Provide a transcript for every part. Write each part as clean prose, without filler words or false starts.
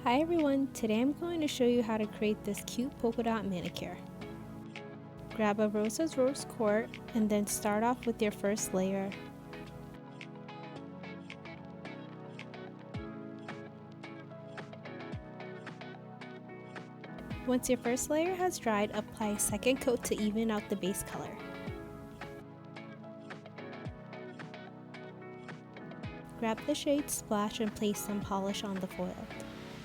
Hi everyone, today I'm going to show you how to create this cute polka dot manicure. Grab a Orosa's rose quartz and then start off with your first layer. Once your first layer has dried, apply a second coat to even out the base color. Grab the shade Splash and place some polish on the foil.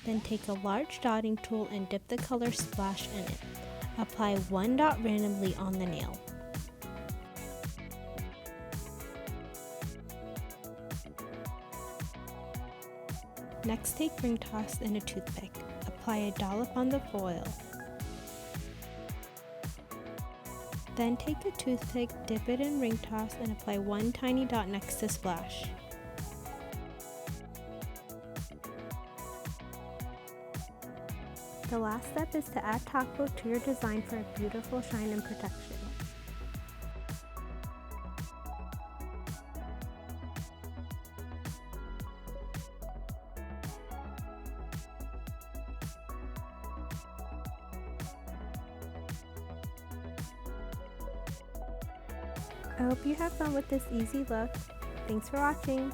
Then take a large dotting tool and dip the color Splash in it. Apply one dot randomly on the nail. Next, take ring toss and a toothpick. Apply a dollop on the foil. Then take a toothpick, dip it in ring toss, and apply one tiny dot next to Splash. The last step is to add top coat to your design for a beautiful shine and protection. I hope you have fun with this easy look. Thanks for watching!